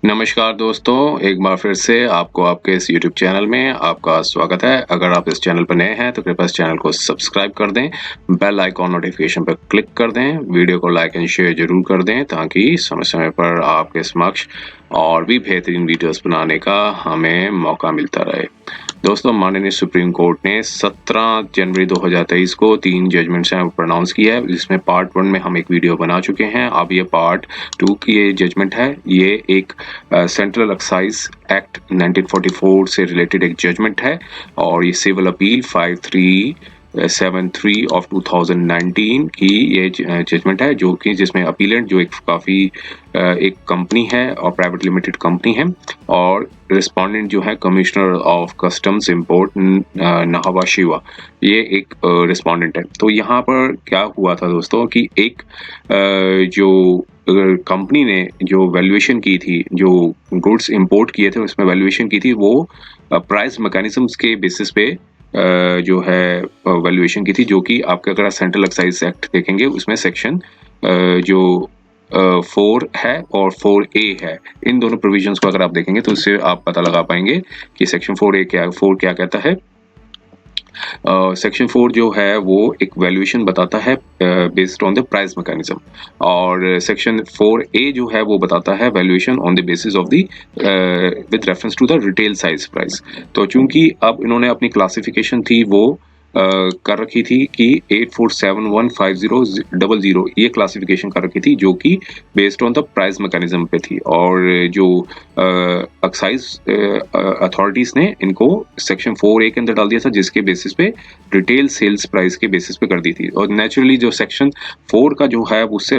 नमस्कार दोस्तों, एक बार फिर से आपको आपके इस यूट्यूब चैनल में आपका स्वागत है। अगर आप इस चैनल पर नए हैं तो कृपया इस चैनल को सब्सक्राइब कर दें, बेल आइकॉन नोटिफिकेशन पर क्लिक कर दें, वीडियो को लाइक एंड शेयर ज़रूर कर दें ताकि समय-समय पर आपके समक्ष और भी बेहतरीन वीडियोस बनाने का हमें मौका मिलता रहे। दोस्तों, माननीय सुप्रीम कोर्ट ने 17 जनवरी 2023 को 3 जजमेंट्स हैं प्रोनाउंस किया है, जिसमें पार्ट 1 में हम एक वीडियो बना चुके हैं। अब ये पार्ट 2 की ये जजमेंट है। ये एक सेंट्रल एक्साइज एक्ट 1944 से रिलेटेड एक जजमेंट है और ये सिविल अपील 5373 ऑफ 2019 की ये जजमेंट है, जो कि जिसमें अपीलेंट जो एक कंपनी है और प्राइवेट लिमिटेड कंपनी है और रिस्पोंडेंट जो है commissioner of customs import Nhava Sheva, ये एक रिस्पोंडेंट है। तो यहाँ पर क्या हुआ था दोस्तों कि एक जो कंपनी ने जो वैल्यूएशन की थी, जो गुड्स इंपोर्ट किए थे उसमें वैल्यूएशन की थी, वो प्राइस मैकेनिज्म्स के बेसिस पे जो है वैल्यूएशन की थी, जो कि आपके अगर सेंट्रल एक्साइज एक्ट देखेंगे उसमें सेक्शन जो 4 है और 4A है, इन दोनों प्रोविजंस को अगर आप देखेंगे तो इससे आप पता लगा पाएंगे कि सेक्शन 4 क्या कहता है। सेक्शन 4 जो है वो एक वैल्यूएशन बताता है based on the price mechanism, और सेक्शन 4A जो है वो बताता है valuation on the basis of the with reference to the retail size price. तो चूंकि अब इन्होंने अपनी क्लासिफिकेशन थी वो कर रखी थी कि 84715000 ये क्लासिफिकेशन कर रखी थी, जो कि based on the price mechanism पे थी, और जो एक्साइज अथॉरिटीज ने इनको सेक्शन 4A के अंदर डाल दिया था, जिसके बेसिस पे रिटेल सेल्स प्राइस के बेसिस पे कर दी थी। और नेचुरली जो सेक्शन 4 का जो है उससे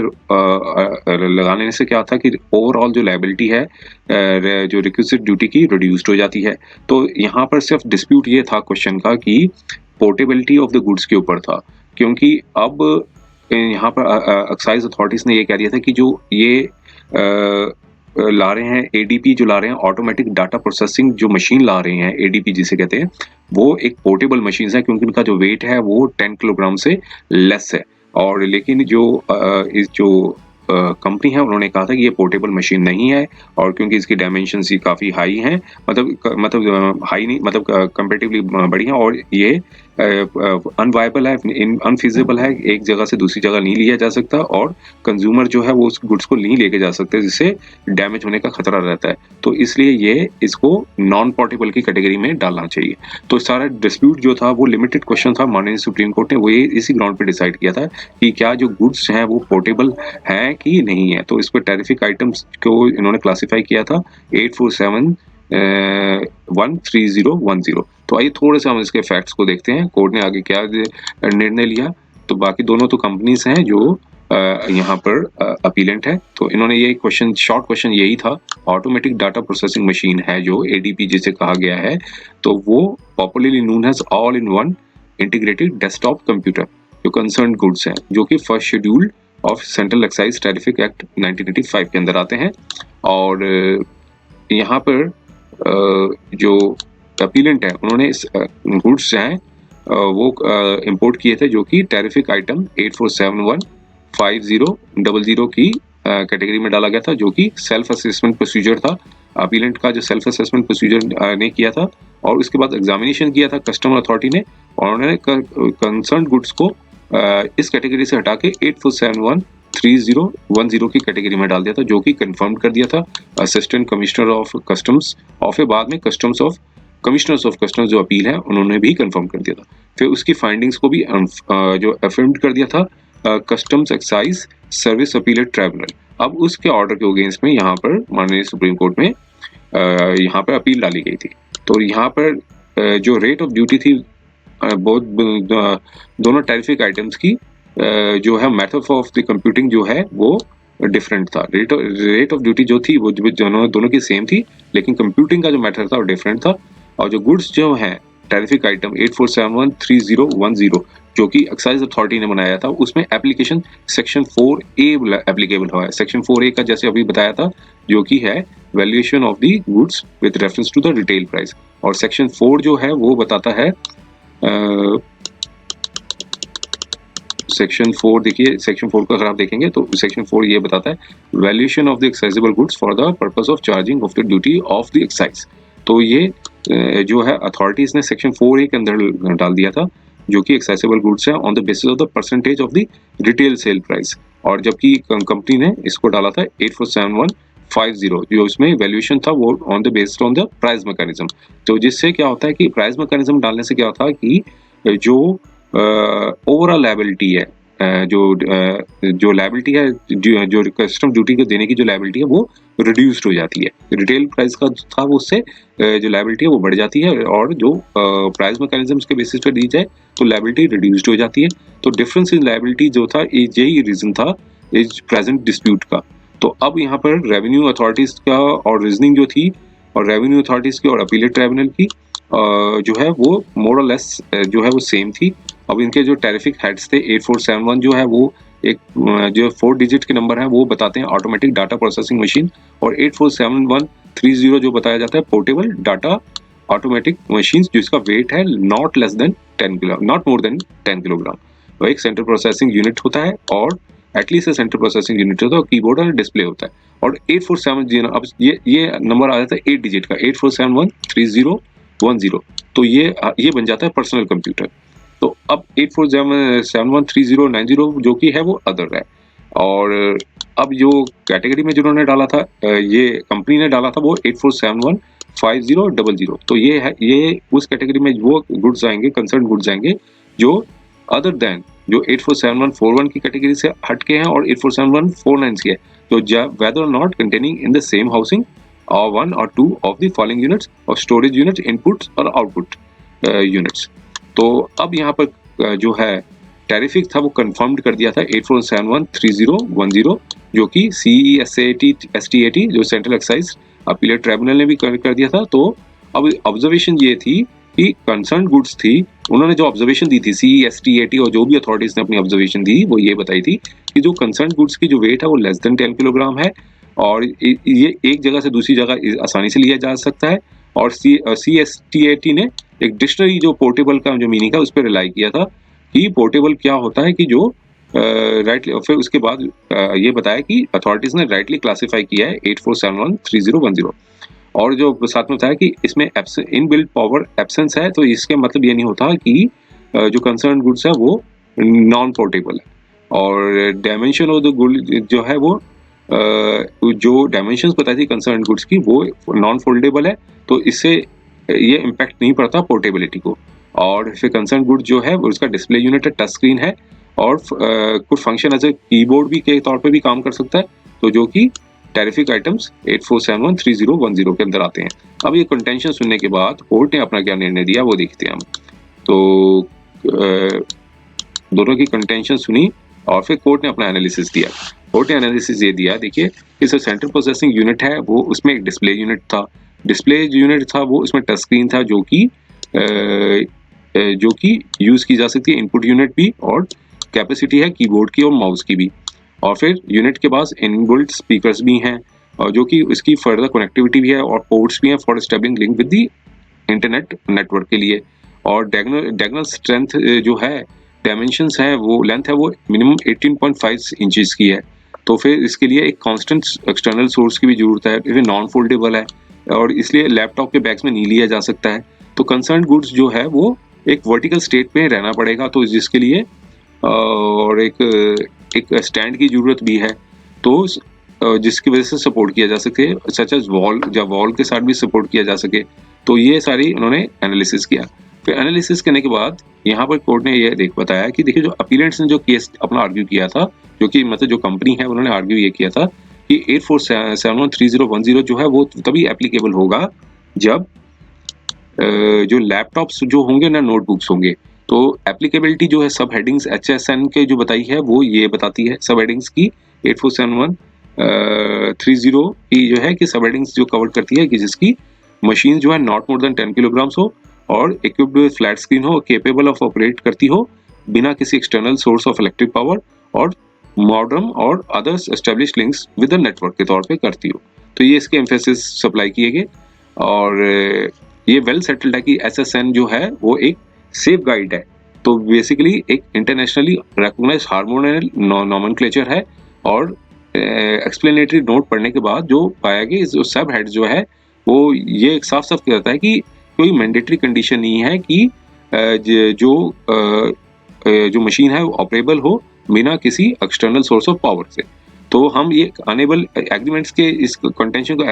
लगाने से क्या था कि ओवरऑल जो लायबिलिटी है जो रिक्विजिट ड्यूटी की रिड्यूस्ड हो जाती है। तो यहाँ पर सिर्फ डिस्प्यूट ये था क्वेश्चन का कि पोर्टेबिलिटी ऑफ द गुड्स के ऊपर था, क्योंकि अब यहाँ पर एक्साइज अथॉरिटीज ने ये कह दिया था कि जो ये ला रहे हैं एडीपी, जो ला रहे हैं ऑटोमेटिक डाटा प्रोसेसिंग जो मशीन ला रहे हैं, एडीपी जिसे कहते हैं, वो एक पोर्टेबल मशीन है, क्योंकि उनका जो वेट है वो 10 किलोग्राम से लेस है। और लेकिन जो इस जो कंपनी है उन्होंने कहा था कि ये पोर्टेबल मशीन नहीं है, और क्योंकि इसकी डायमेंशंस ही काफ़ी हाई हैं, मतलब हाई नहीं, मतलब कंपेरेटिवली बड़ी हैं, और ये अनवायबल है, अनफिजिबल है, एक जगह से दूसरी जगह नहीं लिया जा सकता, और कंज्यूमर जो है वो उस गुड्स को नहीं लेके जा सकते, जिससे डैमेज होने का खतरा रहता है। तो इसलिए ये इसको नॉन पोर्टेबल की कैटेगरी में डालना चाहिए। तो सारा डिस्प्यूट जो था वो लिमिटेड क्वेश्चन था, माननीय सुप्रीम कोर्ट ने वो ये इसी ग्राउंड पे डिसाइड किया था कि क्या जो गुड्स हैं वो पोर्टेबल हैं कि नहीं है। तो इस पर टैरिफिक आइटम्स को इन्होंने क्लासिफाई किया था 847-13010। तो आइए थोड़े से हम इसके फैक्ट्स को देखते हैं, कोर्ट ने आगे क्या निर्णय लिया। तो बाकी दोनों तो कंपनीज हैं जो यहाँ पर अपीलेंट है। तो इन्होंने ये क्वेश्चन, शॉर्ट क्वेश्चन यही था, ऑटोमेटिक डाटा प्रोसेसिंग मशीन है जो एडीपी जिसे कहा गया है, तो वो popularly known as all in one integrated desktop computer जो कंसर्न गुड्स हैं, जो कि first schedule of central excise tariff act 1985 के अंदर आते हैं। और यहाँ पर जो अपीलेंट है उन्होंने गुड्स हैं वो इंपोर्ट किए थे, जो कि टैरिफिक आइटम 84715000 की कैटेगरी में डाला गया था, जो कि सेल्फ असेसमेंट प्रोसीजर था। अपीलेंट का जो सेल्फ असेसमेंट प्रोसीजर ने किया था, और उसके बाद एग्जामिनेशन किया था कस्टम अथॉरिटी ने, और उन्होंने कंसर्न गुड्स को इस कैटेगरी से हटा के 84713010 की कैटेगरी में डाल दिया था, जो कि कंफर्म कर दिया था assistant commissioner of customs of बाद में customs of commissioners of customs जो अपील है उन्होंने भी कंफर्म कर दिया था। फिर उसकी फाइंडिंग्स को भी जो अफर्म्ड कर दिया था customs excise service appellate tribunal. अब उसके ऑर्डर के अगेंस्ट में यहाँ पर माननीय सुप्रीम कोर्ट में यहाँ पर अपील डाली गई थी। तो यहाँ पर जो रेट ऑफ ड्यूटी थी बहुत दोनों टैरिफिक आइटम्स की जो है मेथड ऑफ द कंप्यूटिंग जो है वो डिफरेंट था। रेट ऑफ ड्यूटी जो थी वो दोनों की सेम थी, लेकिन कंप्यूटिंग का जो मेथड था वो डिफरेंट था। और जो गुड्स जो है टैरिफिक आइटम 84713010 जो कि एक्साइज अथॉरिटी ने बनाया था, उसमें एप्लीकेशन सेक्शन 4A एप्लीकेबल हुआ है। सेक्शन 4A का जैसे अभी बताया था, जो कि है valuation of the goods with reference to the retail price, और सेक्शन 4 जो है वो बताता है सेक्शन 4 देखिए, सेक्शन 4 को अगर आप देखेंगे तो सेक्शन 4 ये बताता है valuation of the excisable goods for the purpose of charging of the duty of the excise. तो ये जो है अथॉरिटीज ने सेक्शन 4A के अंदर डाल दिया था, जो कि एक्सेसिबल गुड्स है on the basis of the percentage of the retail sale price. और जबकि कंपनी ने इसको डाला था 847150, जो उसमें वैल्यूएशन था वो on the based on the price mechanism. तो जिससे क्या होता है कि प्राइस मैकेनिज्म डालने से क्या होता है कि जो ओवरऑल लायबिलिटी है, जो लायबिलिटी है, जो कस्टम ड्यूटी को देने की जो लायबिलिटी है वो रिड्यूस्ड हो जाती है। रिटेल प्राइस का था वो उससे जो लायबिलिटी है वो बढ़ जाती है, और जो प्राइस मैकेनिज्म्स के बेसिस पे दी जाए तो लायबिलिटी रिड्यूस्ड हो जाती है। तो डिफरेंस इन लायबिलिटी जो था यही रीजन था इस प्रेजेंट डिस्प्यूट का। तो अब यहाँ पर रेवेन्यू अथॉरिटीज का और रीजनिंग जो थी, और रेवेन्यू अथॉरिटीज की और अपीलेट ट्राइब्यूनल की जो है वो मोर और लेस जो है वो सेम थी। अब इनके जो टेरिफिक हेड्स थे 8471 जो है वो एक जो 4 डिजिट के नंबर है वो बताते हैं ऑटोमेटिक डाटा प्रोसेसिंग मशीन, और 847130 जो बताया जाता है पोर्टेबल डाटा ऑटोमेटिक मशीन, जिसका वेट है नॉट मोर देन 10 किलोग्राम। वो एक सेंट्रल प्रोसेसिंग यूनिट होता है, और एटलीस्ट सेंट्रल प्रोसेसिंग यूनिट होता है, और कीबोर्ड और डिस्प्ले होता है। और 8470 अब ये नंबर आ जाता है 8 डिजिट का 84713010। तो ये बन जाता है पर्सनल कंप्यूटर। तो अब 84713090 जो कि है वो अदर है। और अब जो कैटेगरी में जिन्होंने डाला था, ये कंपनी ने डाला था वो 84715000। तो ये उस कैटेगरी में वो गुड्स आएंगे, कंसर्न गुड्स आएंगे जो अदर देन जो 847141 की कैटेगरी से हटके हैं और 847149 की है। तो whether not containing in the same housing or one or two of the following units or storage units inputs or output units। तो अब यहाँ पर जो है टैरिफिक था वो कंफर्म्ड कर दिया था 84713010, जो कि CESTAT जो सेंट्रल एक्साइज अपीलेट ट्राइब्यूनल ने भी कर दिया था। तो अब ऑब्जर्वेशन ये थी कि कंसर्न गुड्स थी, उन्होंने जो ऑब्जर्वेशन दी थी CESTAT और जो भी अथॉरिटीज ने अपनी ऑब्जर्वेशन दी वो ये बताई थी कि जो कंसर्न गुड्स की जो वेट है वो लेस देन 10 किलोग्राम है, और ये एक जगह से दूसरी जगह आसानी से लिया जा सकता है। और CESTAT ने एक डिक्शनरी जो पोर्टेबल का जो मीनिंग है उस पर रिलाई किया था कि पोर्टेबल क्या होता है, कि जो राइटली, फिर उसके बाद ये बताया कि अथॉरिटीज ने राइटली क्लासिफाई किया है 84713010। और जो साथ में बताया कि इसमें इनबिल्ट पावर एब्सेंस है, तो इसके मतलब ये नहीं होता कि जो कंसर्न गुड्स है वो नॉन पोर्टेबल है। और डायमेंशन ऑफ द गुड जो है वो जो डायमेंशंस बताई थी कंसर्न गुड्स की वो नॉन फोल्डेबल है, तो इससे ये इम्पैक्ट नहीं पड़ता पोर्टेबिलिटी को। और फिर कंसर्न गुड जो है उसका डिस्प्ले यूनिट है, टच स्क्रीन है, और कुछ फंक्शन एज ए कीबोर्ड भी के तौर पे भी काम कर सकता है, तो जो कि टेरिफिक आइटम्स 84713010 के अंदर आते हैं। अब ये कंटेंशन सुनने के बाद कोर्ट ने अपना क्या निर्णय दिया वो देखते हैं हम। तो दोनों की कंटेंशन सुनी और फिर कोर्ट ने अपना एनालिसिस दिया। कोर्ट ने एनालिसिस ये दिया, देखिए कि जो सेंट्रल प्रोसेसिंग यूनिट है वो उसमें एक डिस्प्ले यूनिट था, डिस्प्ले यूनिट था वो उसमें टच स्क्रीन था जो कि यूज की जा सकती है, इनपुट यूनिट भी, और कैपेसिटी है कीबोर्ड की और माउस की भी। और फिर यूनिट के पास इनबिल्ट स्पीकर्स भी हैं, और जो कि इसकी फर्दर कनेक्टिविटी भी है, और पोर्ट्स भी हैं for establishing link with the internet network के लिए। और डायगोनल स्ट्रेंथ जो है, डायमेंशंस है, वो लेंथ है वो मिनिमम 18.5 इंचेस की है। तो फिर इसके लिए एक कांस्टेंट एक्सटर्नल सोर्स की भी जरूरत है, फिर नॉन फोल्डेबल है, और इसलिए लैपटॉप के बैग्स में नहीं लिया जा सकता है। तो कंसर्न गुड्स जो है वो एक वर्टिकल स्टेट में रहना पड़ेगा, तो जिसके लिए और एक स्टैंड की जरूरत भी है, तो जिसकी वजह से सपोर्ट किया जा सके, सच एज वॉल, या वॉल के साथ भी सपोर्ट किया जा सके। तो ये सारी उन्होंने एनालिसिस किया। फिर एनालिसिस करने के बाद यहाँ पर कोर्ट ने ये बताया कि देखिए जो अपीलेंट्स ने जो केस अपना आर्ग्यू किया था, जो कि मतलब जो कंपनी है उन्होंने आर्ग्यू ये किया था कि 84713010 जो है वो तभी एप्लीकेबल होगा जब जो लैपटॉप्स जो होंगे ना नोटबुक्स होंगे। तो एप्लीकेबिलिटी जो है सब हेडिंग्स HSN के जो बताई है वो ये बताती है सब हेडिंग्स की 847130 की जो है कि सब हेडिंग्स जो कवर करती है कि जिसकी मशीन जो है नॉट मोर देन 10 किलोग्राम्स हो, और इक्विप्ड विद फ्लैट स्क्रीन हो, केपेबल ऑफ ऑपरेट करती हो बिना किसी external source of electric power, और मॉडर्न और others establish links with the network के तौर पे करती हो। तो ये इसके एम्फेसिस सप्लाई किए गए, और ये वेल सेटल्ड है कि SSN जो है वो एक सेफ गाइड है तो बेसिकली एक इंटरनेशनली रिकॉग्नाइज्ड हार्मोनियल नोमेनक्लेचर है, और एक्सप्लेनेटरी नोट पढ़ने के बाद जो पाया कि जो सब हेड जो है वो ये साफ साफ कहता है कि कोई मैंडेटरी कंडीशन नहीं है कि जो मशीन है वो ऑपरेबल हो बिना किसी एक्सटर्नल सोर्स ऑफ पावर से। तो हम ये अनेबल एग्रीमेंट्स के इस कंटेंशन को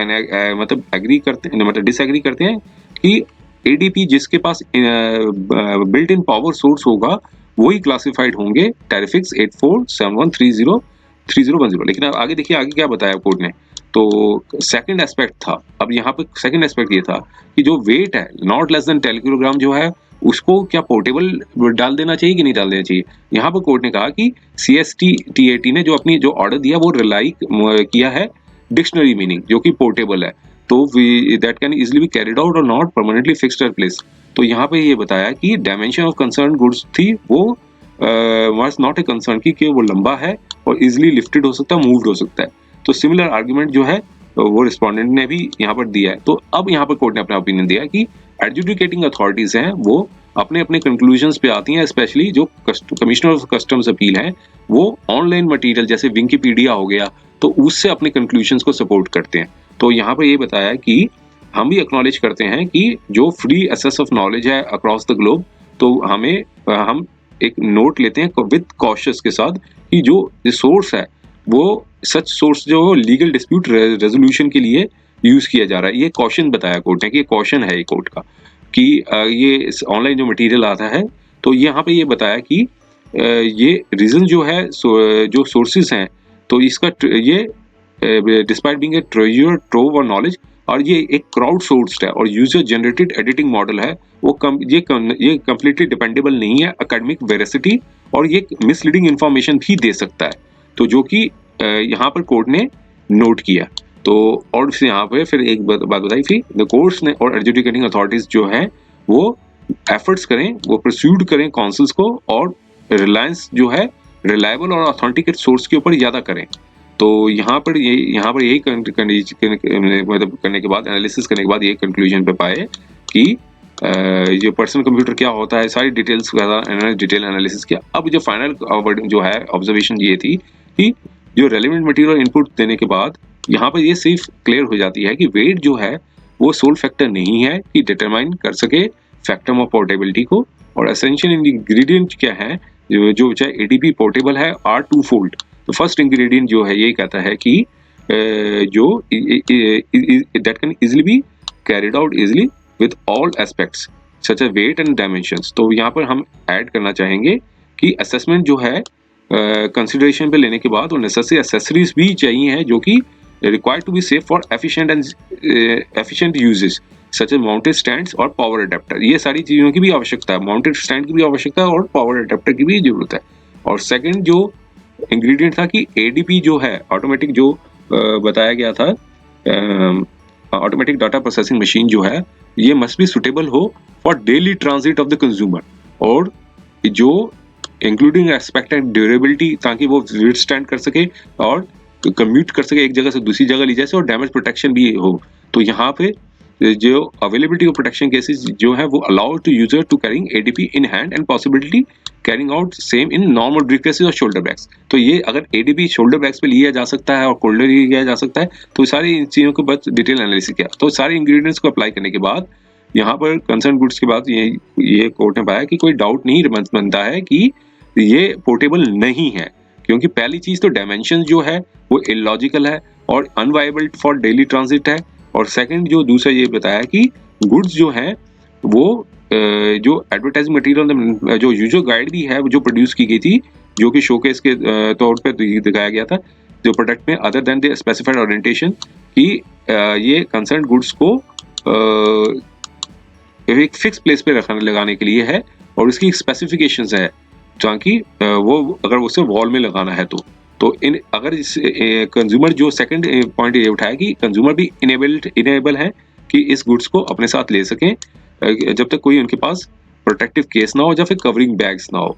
मतलब एग्री करते हैं, मतलब डिसएग्री करते हैं कि एडीपी जिसके पास बिल्ट इन पावर सोर्स होगा वही क्लासिफाइड होंगे टेरिफिक्स 8471303010। लेकिन अब आगे देखिए आगे क्या बताया कोर्ट ने। तो सेकंड एस्पेक्ट था, अब यहाँ पे सेकंड एस्पेक्ट ये था कि जो वेट है नॉट लेस देन 10 किलोग्राम जो है उसको क्या पोर्टेबल डाल देना चाहिए कि नहीं डाल देना चाहिए। यहाँ पर कोर्ट ने कहा कि CSTAT ने जो अपनी जो ऑर्डर दिया वो रिलाई किया है डिक्शनरी मीनिंग जो कि पोर्टेबल है, तो that can easily be carried out और not permanently fixed at place. तो यहाँ पे ये बताया कि डायमेंशन ऑफ कंसर्न गुड्स थी वो वाज नॉट ए कंसर्न कि वो लंबा है और इजिली लिफ्टेड हो सकता है, मूव्ड हो सकता है। तो सिमिलर आर्गुमेंट जो है वो रिस्पोंडेंट ने भी यहाँ पर दिया है। तो अब यहाँ पर कोर्ट ने अपना ओपिनियन दिया कि एडजुडिकेटिंग अथॉरिटीज हैं वो अपने अपने कंक्लूजन्स पे आती हैं, स्पेशली जो कमिश्नर ऑफ कस्टम्स अपील हैं वो ऑनलाइन मटेरियल जैसे विकिपीडिया हो गया तो उससे अपने कंक्लूजन्स को सपोर्ट करते हैं। तो यहाँ पर ये बताया कि हम भी एक्नॉलेज करते हैं कि जो फ्री एक्सेस ऑफ नॉलेज है अक्रॉस द ग्लोब, तो हम एक नोट लेते हैं विद कॉशियस के साथ कि जो सोर्स है वो सच सोर्स जो लीगल डिस्प्यूट रेजोल्यूशन के लिए यूज किया जा रहा है। ये कॉशन बताया कोर्ट ने कि ये कॉशन है कोर्ट का कि ये ऑनलाइन जो मटेरियल आता है तो यहाँ पे ये बताया कि ये रीजन जो है जो सोर्सेज हैं तो इसका ये despite being a treasure trove और नॉलेज, और ये एक क्राउड सोर्स्ड है और यूजर जनरेटेड एडिटिंग मॉडल है वो ये कंप्लीटली डिपेंडेबल नहीं है एकेडमिक वेरासिटी, और ये मिसलीडिंग इंफॉर्मेशन भी दे सकता है। तो जो कि यहाँ पर कोर्ट ने नोट किया। तो और यहाँ पे फिर एक बात बताई थी द कोर्ट्स ने और एडजुडिकेटिंग अथॉरिटीज जो है वो एफर्ट्स करें, वो परस्यूड करें काउंसिल्स को, और रिलायंस जो है रिलायबल और ऑथेंटिकेट सोर्स के ऊपर ज्यादा करें। तो यहाँ पर यही मतलब करने के बाद एनालिसिस करने के बाद ये कंक्लूजन पे पाए कि ये पर्सनल कंप्यूटर क्या होता है, सारी डिटेल्स डिटेल एनालिसिस किया। अब जो फाइनल जो है ऑब्जर्वेशन ये थी कि जो रेलेवेंट मटेरियल इनपुट देने के बाद यहाँ पर ये सिर्फ क्लियर हो जाती है कि वेट जो है वो सोल फैक्टर नहीं है कि डिटरमाइन कर सके फैक्टम ऑफ पोर्टेबिलिटी को, और एसेंशियल इंग्रेडिएंट क्या है जो चाहे एडीपी पोर्टेबल है आर टू फोल्ड। तो फर्स्ट इंग्रेडिएंट जो है ये कहता है कि जो that can easily be carried out easily with all aspects such as weight and dimensions. तो यहाँ पर हम ऐड करना चाहेंगे कि असेसमेंट जो है कंसिडरेशन पे लेने के बाद वो नेसेसरी एक्सेसरीज भी चाहिए हैं जो कि required to be safe for efficient uses such as mounted stands और पावर अडेप्टर। ये सारी चीज़ों की भी आवश्यकता है, माउंटेड स्टैंड की भी आवश्यकता है और पावर अडेप्टर की भी जरूरत है। और सेकंड जो इंग्रेडिएंट था कि एडीपी जो है ऑटोमेटिक जो बताया गया था ऑटोमेटिक डाटा प्रोसेसिंग मशीन जो है ये मस्ट बी सुटेबल हो for daily transit of the consumer, और जो इंक्लूडिंग एक्सपेक्टेड ड्यूरेबिलिटी ताकि वो विथस्टैंड कर सके और कम्यूट कर सके एक जगह से दूसरी जगह ली जाए, और डैमेज प्रोटेक्शन भी हो। तो यहाँ पे जो अवेलेबिलिटी ऑफ प्रोटेक्शन केसेस जो है वो allow to user to carrying ADP in hand and possibility carrying out same in normal briefcases और शोल्डर बैग्स। तो ये अगर एडीपी शोल्डर बैग्स पे लिया जा सकता है और कोल्डर लिया जा सकता है, तो सारी इन चीज़ों के बाद डिटेल एनालिसिस किया। तो सारे इंग्रेडिएंट्स को अप्लाई करने के बाद यहाँ पर कंसर्न गुड्स के बाद ये कोर्ट ने पाया कि कोई डाउट नहीं बनता है कि ये पोर्टेबल नहीं है, क्योंकि पहली चीज तो डायमेंशन जो है वो इलॉजिकल है और अनवायबल फॉर डेली ट्रांजिट है, और सेकंड जो दूसरा ये बताया कि गुड्स जो है वो जो एडवर्टाइजिंग मटेरियल जो यूजर गाइड भी है जो प्रोड्यूस की गई थी जो कि शोकेस के तौर पे दिखाया गया था जो प्रोडक्ट में other than the specified orientation कि ये कंसर्न गुड्स को एक फिक्स प्लेस पे लगाने के लिए है और इसकी स्पेसिफिकेशंस है ताकि वो अगर उसे वॉल में लगाना है तो इन अगर इस कंज्यूमर जो सेकंड पॉइंट ये उठाया कि कंज्यूमर भी इनेबल है कि इस गुड्स को अपने साथ ले सकें जब तक कोई उनके पास प्रोटेक्टिव केस ना हो या फिर कवरिंग बैग्स ना हो,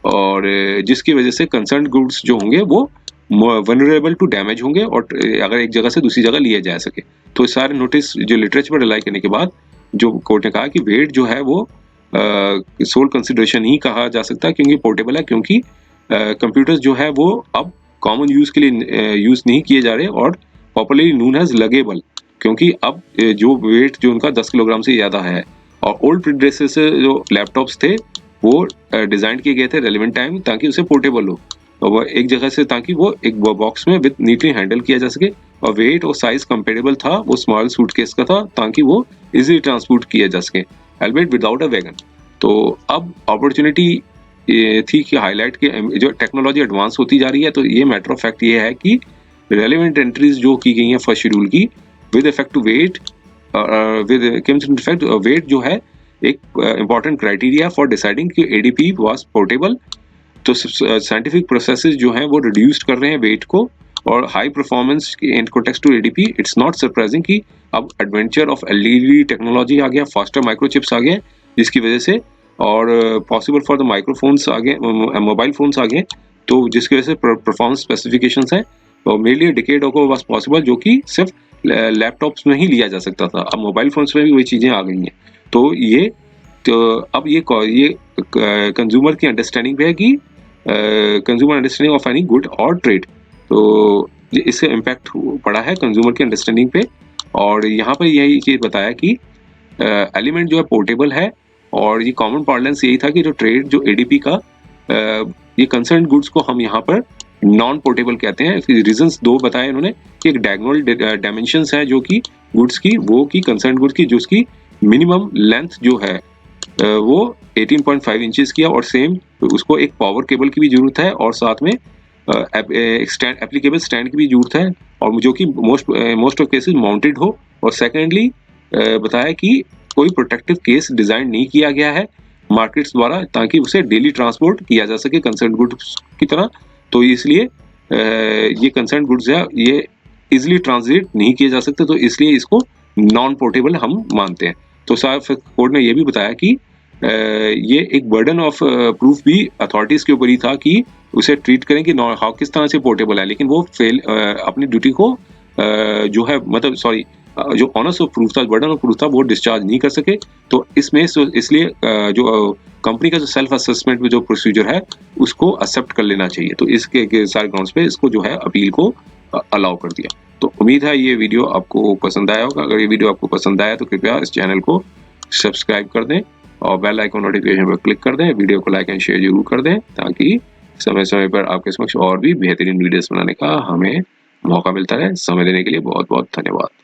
और जिसकी वजह से कंसर्न गुड्स जो होंगे वो वनरेबल टू डैमेज होंगे और अगर एक जगह से दूसरी जगह लिया जा सके। तो सारे नोटिस जो लिटरेचर पर रिलाई करने के बाद जो कोर्ट ने कहा कि वेट जो है वो सोल कंसिडरेशन ही कहा जा सकता है, क्योंकि पोर्टेबल है, क्योंकि कंप्यूटर्स जो है वो अब कॉमन यूज के लिए यूज नहीं किए जा रहे और पॉपुलरली नोन एज लगेबल, क्योंकि अब जो वेट जो उनका 10 किलोग्राम से ज़्यादा है। और ओल्ड प्रीडेसेसर जो लैपटॉप्स थे वो डिज़ाइन किए गए थे रेलेवेंट टाइम ताकि उसे पोर्टेबल हो, और वो एक जगह से ताकि वो एक बॉक्स में विद नीटली हैंडल किया जा सके, और वेट और साइज कंपेरेबल था, वो स्मॉल सूटकेस का था ताकि वो इजीली ट्रांसपोर्ट किया जा सके, एल्बेट विदाउट अ वैगन। तो अब अपॉर्चुनिटी थी कि हाईलाइट के जो टेक्नोलॉजी एडवांस होती जा रही है, तो ये मैटर ऑफ फैक्ट ये है कि रेलेवेंट एंट्रीज जो की गई हैं फर्स्ट शेड्यूल की with effect to weight, with effect weight जो है एक इंपॉर्टेंट क्राइटेरिया फॉर डिसाइडिंग कि एडीपी वाज पोर्टेबल। तो साइंटिफिक प्रोसेसेस जो हैं वो रिड्यूस्ड कर रहे हैं वेट को, और high performance in context to ADP. It's not surprising कि अब एडवेंचर ऑफ एलईडी टेक्नोलॉजी आ गया, फास्टर माइक्रोचिप्स आ गए, जिसकी वजह से और पॉसिबल फॉर द माइक्रोफोन्स आ गए, मोबाइल फोन्स आ गए, तो जिसकी वजह से परफॉर्मेंस स्पेसिफिकेशंस हैं और mainly decade ago was possible, जो कि सिर्फ लैपटॉप्स में ही लिया जा सकता था। अब मोबाइल फोन्स में भी वही चीज़ें आ गई हैं। तो ये अब ये कंज्यूमर की अंडरस्टैंडिंग पे है कि consumer understanding of any good और ट्रेड, तो इससे इम्पैक्ट पड़ा है कंज्यूमर की अंडरस्टैंडिंग पे। और यहाँ पर यही चीज़ बताया कि एलिमेंट जो है पोर्टेबल है, और ये कॉमन पार्लेंस यही था कि जो ट्रेड जो एडीपी का ये कंसर्न गुड्स को हम यहाँ पर नॉन पोर्टेबल कहते हैं। रीजंस दो बताए इन्होंने कि एक डायगोनल डायमेंशंस है जो कि गुड्स की, वो की कंसर्न गुड्स की, जिसकी मिनिमम लेंथ जो है वो 18.5 इंचेस की है, और सेम उसको एक पावर केबल की भी जरूरत है, और साथ में एप्लीकेबल स्टैंड की भी जरूरत है, और जो कि मोस्ट ऑफ केसेस माउंटेड हो। और सेकेंडली बताया कि कोई प्रोटेक्टिव केस डिजाइन नहीं किया गया है मार्केट्स द्वारा ताकि उसे डेली ट्रांसपोर्ट किया जा सके कंसर्न गुड्स की तरह। तो इसलिए ये कंसर्न गुड्स है ये इजिली ट्रांसलेट नहीं किए जा सकते, तो इसलिए इसको नॉन पोर्टेबल हम मानते हैं। तो साफ कोर्ट ने यह भी बताया कि ये एक बर्डन ऑफ प्रूफ भी अथॉरिटीज के ऊपर ही था कि उसे ट्रीट करें कि हाउ किस तरह से पोर्टेबल है, लेकिन वो फेल अपनी ड्यूटी को जो है मतलब सॉरी जो ऑनर्स ऑफ प्रूफ था, बर्डन ऑफ प्रूफ था, वो डिस्चार्ज नहीं कर सके। तो इसमें इसलिए जो कंपनी का जो सेल्फ असेसमेंट में जो प्रोसीजर है उसको एक्सेप्ट कर लेना चाहिए। तो इसके सारे ग्राउंड्स पे इसको जो है अपील को अलाउ कर दिया। तो उम्मीद है ये वीडियो आपको पसंद आया होगा। अगर ये वीडियो आपको पसंद आया तो कृपया इस चैनल को सब्सक्राइब कर दें और बेल आइकन नोटिफिकेशन पर क्लिक कर दें। वीडियो को लाइक एंड शेयर जरूर कर दें ताकि समय समय पर आपके समक्ष और भी बेहतरीन वीडियोस बनाने का हमें मौका मिलता रहे। समय देने के लिए बहुत बहुत धन्यवाद।